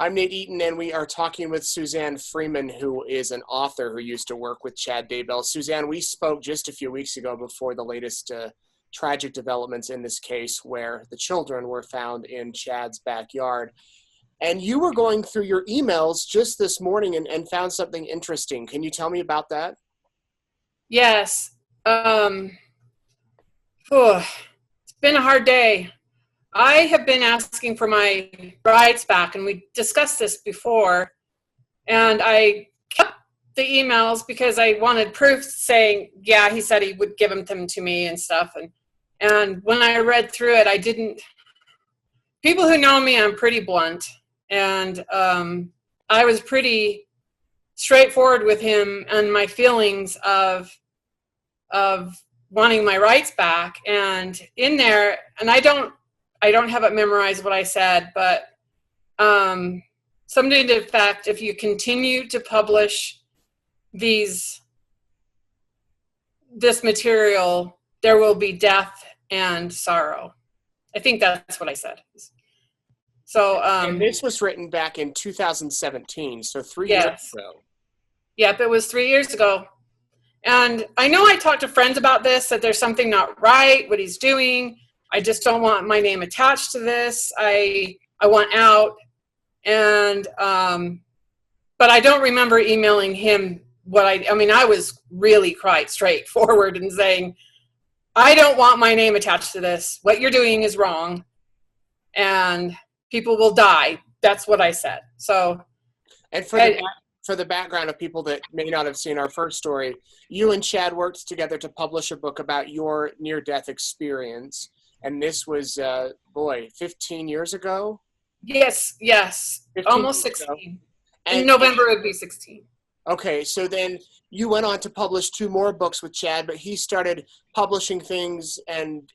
I'm Nate Eaton, and we are talking with Suzanne Freeman, who is an author who used to work with Chad Daybell. Suzanne, we spoke just a few weeks ago before the latest tragic developments in this case where the children were found in Chad's backyard. And you were going through your emails just this morning and found something interesting. Can you tell me about that? Yes. It's been a hard day. I have been asking for my rights back, and we discussed this before, and I kept the emails because I wanted proof saying, yeah, he said he would give them to me and stuff. And when I read through it, I didn't, people who know me, I'm pretty blunt, and I was pretty straightforward with him and my feelings of wanting my rights back. And in there, and I don't have it memorized what I said, but something to the effect, if you continue to publish this material, there will be death and sorrow. I think that's what I said. So, and this was written back in 2017, so 3 years ago. Yep, it was 3 years ago. And I know I talked to friends about this, that there's something not right, what he's doing. I just don't want my name attached to this. I want out. And, but I don't remember emailing him what I mean, I was really quite straightforward and saying, I don't want my name attached to this. What you're doing is wrong. And people will die. That's what I said. So. And for the background of people that may not have seen our first story, you and Chad worked together to publish a book about your near-death experience. And this was, 15 years ago? Yes. Almost 16. In November it would be 16. Okay, so then you went on to publish 2 more books with Chad, but he started publishing things and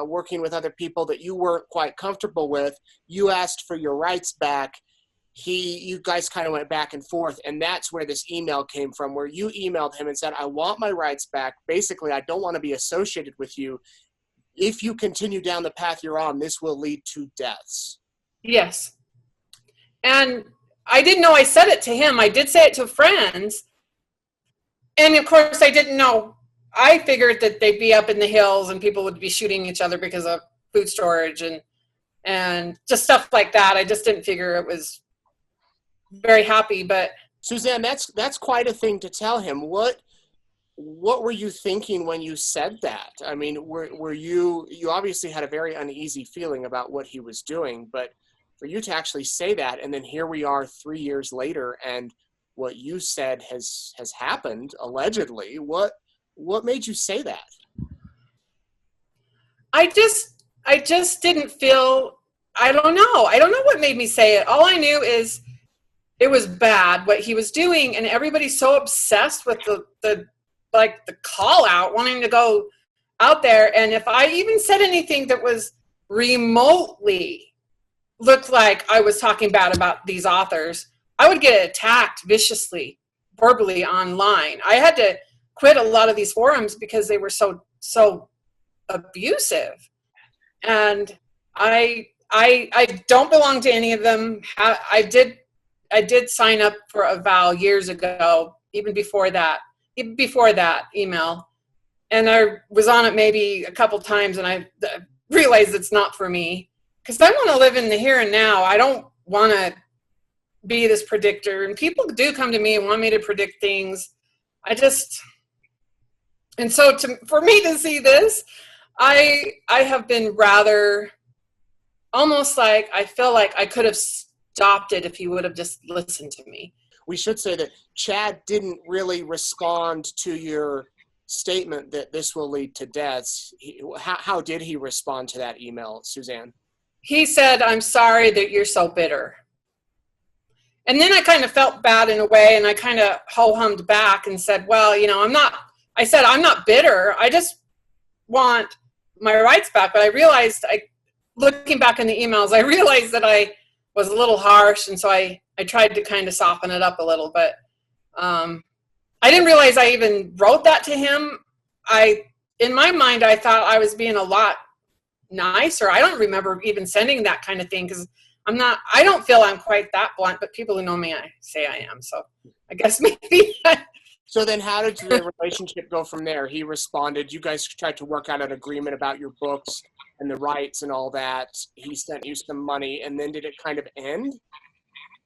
working with other people that you weren't quite comfortable with. You asked for your rights back. You guys kind of went back and forth, and that's where this email came from, where you emailed him and said, I want my rights back. Basically, I don't want to be associated with you. If you continue down the path you're on, this will lead to deaths. Yes. And I didn't know I said it to him. I did say it to friends. And of course, I didn't know. I figured that they'd be up in the hills and people would be shooting each other because of food storage and just stuff like that. I just didn't figure it was very happy. But Suzanne, that's quite a thing to tell him. What were you thinking when you said that? I mean, were you obviously had a very uneasy feeling about what he was doing, but for you to actually say that, and then here we are 3 years later, and what you said has happened, allegedly, what made you say that? I just didn't feel, I don't know what made me say it. All I knew is it was bad what he was doing, and everybody's so obsessed with the call out, wanting to go out there. And if I even said anything that was remotely looked like I was talking bad about these authors, I would get attacked viciously, verbally online. I had to quit a lot of these forums because they were so abusive. And I don't belong to any of them. I did sign up for a vow years ago, even before that email. And I was on it maybe a couple times, and I realized it's not for me. Because I want to live in the here and now. I don't want to be this predictor. And people do come to me and want me to predict things. And so for me to see this, I have been rather almost like I feel like I could have stopped it if he would have just listened to me. We should say that Chad didn't really respond to your statement that this will lead to deaths. How did he respond to that email, Suzanne? He said, I'm sorry that you're so bitter. And then I kind of felt bad in a way, and I kind of ho-hummed back and said, well, I'm not bitter. I just want my rights back. But I realized, looking back in the emails, I realized that I was a little harsh, and so I tried to kind of soften it up a little. But I didn't realize I even wrote that to him. In my mind, I thought I was being a lot nicer. I don't remember even sending that kind of thing, because I don't feel I'm quite that blunt, but people who know me, I say I am. So I guess maybe. So then how did the relationship go from there? He responded, you guys tried to work out an agreement about your books and the rights and all that. He sent you some money, and then did it kind of end?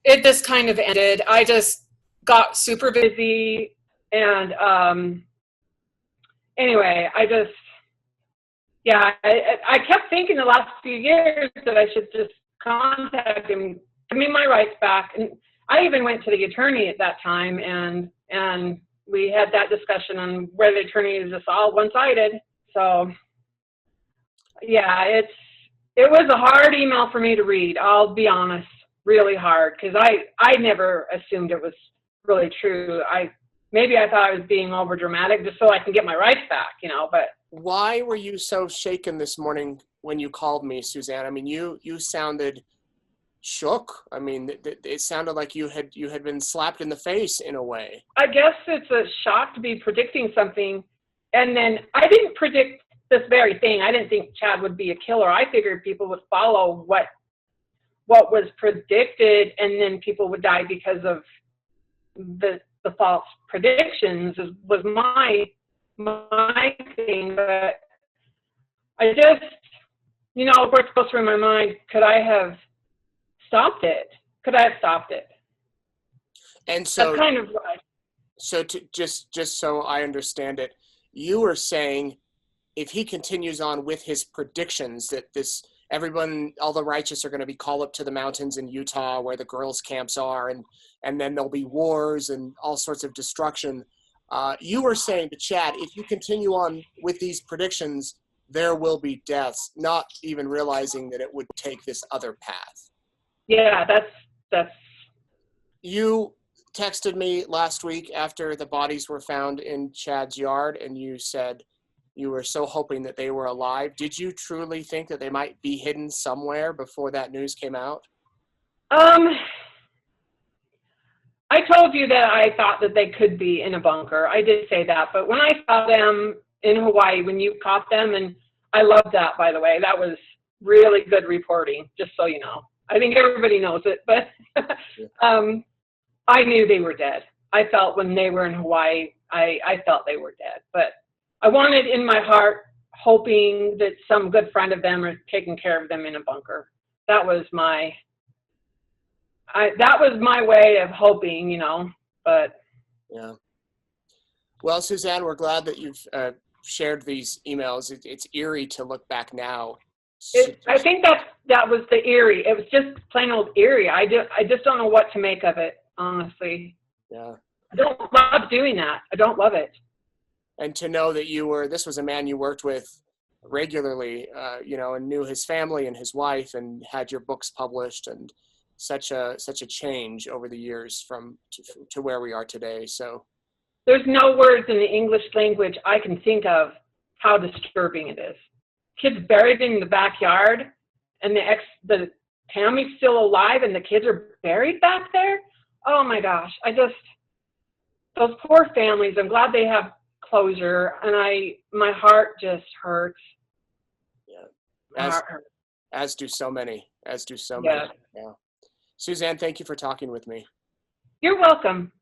It just kind of ended. I just got super busy, and anyway, I kept thinking the last few years that I should just contact him, give me my rights back. And I even went to the attorney at that time, and we had that discussion on where the attorney is just all one-sided. So yeah, it was a hard email for me to read. I'll be honest, really hard, because I never assumed it was really true. Maybe I thought I was being over dramatic just so I can get my rights back, but. Why were you so shaken this morning when you called me, Suzanne? I mean, you sounded shook. I mean, it sounded like you had been slapped in the face in a way. I guess it's a shock to be predicting something, and then I didn't predict this very thing. I didn't think Chad would be a killer. I figured people would follow what was predicted, and then people would die because of the false predictions. Was my thing, but I just, what's goes through my mind, could I have stopped it? And so that's kind of what. So just so I understand it, you were saying if he continues on with his predictions that all the righteous are going to be called up to the mountains in Utah where the girls' camps are, and then there'll be wars and all sorts of destruction. You were saying to Chad, if you continue on with these predictions, there will be deaths, not even realizing that it would take this other path. Yeah, that's. You texted me last week after the bodies were found in Chad's yard, and you said you were so hoping that they were alive. Did you truly think that they might be hidden somewhere before that news came out? I told you that I thought that they could be in a bunker. I did say that, but when I saw them in Hawaii, when you caught them, and I loved that, by the way, that was really good reporting, just so you know. I think everybody knows it, but I knew they were dead. I felt when they were in Hawaii, I felt they were dead, but I wanted in my heart, hoping that some good friend of them was taking care of them in a bunker. That was my way of hoping, but. Yeah. Well, Suzanne, we're glad that you've shared these emails. It's eerie to look back now. I think that was the eerie. It was just plain old eerie. I just don't know what to make of it, honestly. Yeah. I don't love doing that. I don't love it. And to know that this was a man you worked with regularly, and knew his family and his wife, and had your books published, and such a change over the years to where we are today. So there's no words in the English language I can think of how disturbing it is. Kids buried in the backyard, and the Tammy's still alive, and the kids are buried back there. Oh my gosh! Those poor families. I'm glad they have closure, and my heart just hurts. Yeah, as do so many. Yeah. Yeah. Suzanne, thank you for talking with me. You're welcome.